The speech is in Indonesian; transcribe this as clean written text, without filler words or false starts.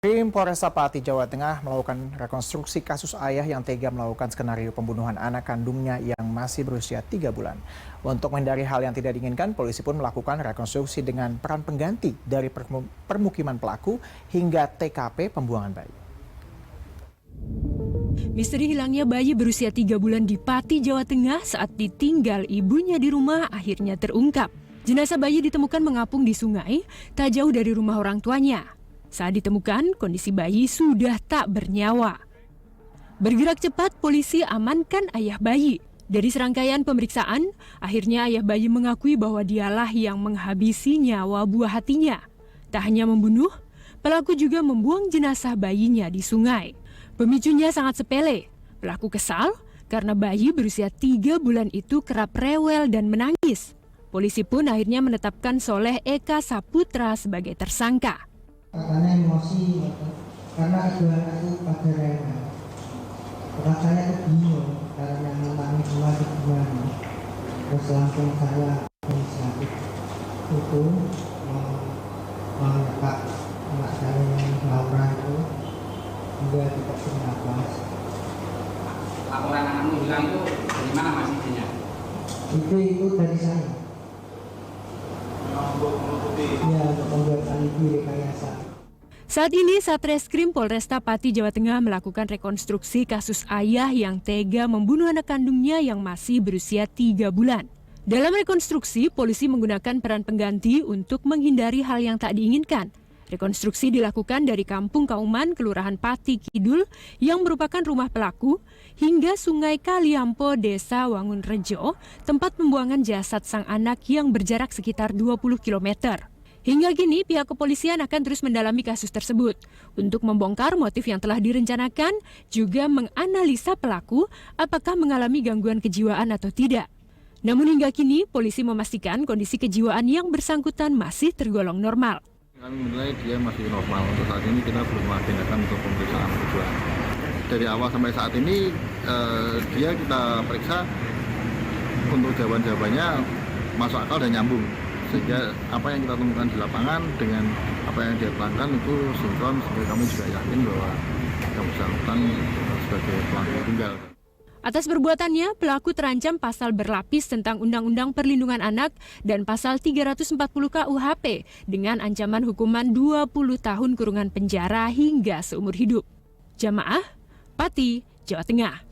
Satreskrim Polresta Pati, Jawa Tengah melakukan rekonstruksi kasus ayah yang tega melakukan skenario pembunuhan anak kandungnya yang masih berusia 3 bulan. Untuk menghindari hal yang tidak diinginkan, polisi pun melakukan rekonstruksi dengan peran pengganti dari permukiman pelaku hingga TKP pembuangan bayi. Misteri hilangnya bayi berusia 3 bulan di Pati, Jawa Tengah saat ditinggal ibunya di rumah akhirnya terungkap. Jenazah bayi ditemukan mengapung di sungai tak jauh dari rumah orang tuanya. Saat ditemukan, kondisi bayi sudah tak bernyawa. Bergerak cepat, polisi amankan ayah bayi. Dari serangkaian pemeriksaan, akhirnya ayah bayi mengakui bahwa dialah yang menghabisi nyawa buah hatinya. Tak hanya membunuh, pelaku juga membuang jenazah bayinya di sungai. Pemicunya sangat sepele. Pelaku kesal karena bayi berusia 3 bulan itu kerap rewel dan menangis. Polisi pun akhirnya menetapkan Soleh Eka Saputra sebagai tersangka. Katanya emosi, karena kedua anak itu pada rewel. Rasanya itu bingung karena menangis dua keduanya. Terus langsung saya inisiatif itu mengangkat anak saya yang Laura itu hingga tidak bernafas. Laporan anakmu bilang itu dari mana Mas izinnya? Itu dari saya. Ya, untuk membuat alibi rekayasa. Saat ini, Satreskrim Polresta Pati, Jawa Tengah melakukan rekonstruksi kasus ayah yang tega membunuh anak kandungnya yang masih berusia 3 bulan. Dalam rekonstruksi, polisi menggunakan peran pengganti untuk menghindari hal yang tak diinginkan. Rekonstruksi dilakukan dari Kampung Kauman, Kelurahan Pati Kidul, yang merupakan rumah pelaku, hingga Sungai Kaliampo, Desa Wangunrejo, tempat pembuangan jasad sang anak yang berjarak sekitar 20 km. Hingga kini, pihak kepolisian akan terus mendalami kasus tersebut. Untuk membongkar motif yang telah direncanakan, juga menganalisa pelaku apakah mengalami gangguan kejiwaan atau tidak. Namun hingga kini, polisi memastikan kondisi kejiwaan yang bersangkutan masih tergolong normal. Kami menilai dia masih normal. Untuk saat ini kita belum mengagendakan untuk pemeriksaan kedua. Dari awal sampai saat ini dia kita periksa untuk jawaban-jawabannya masuk akal dan nyambung. Sehingga apa yang kita temukan di lapangan dengan apa yang dia terangkan itu sinkron, sehingga kami juga yakin bahwa yang bersangkutan sebagai pelaku tunggal. Atas perbuatannya, pelaku terancam pasal berlapis tentang Undang-Undang Perlindungan Anak dan pasal 340 KUHP dengan ancaman hukuman 20 tahun kurungan penjara hingga seumur hidup. Jamaah, Pati, Jawa Tengah.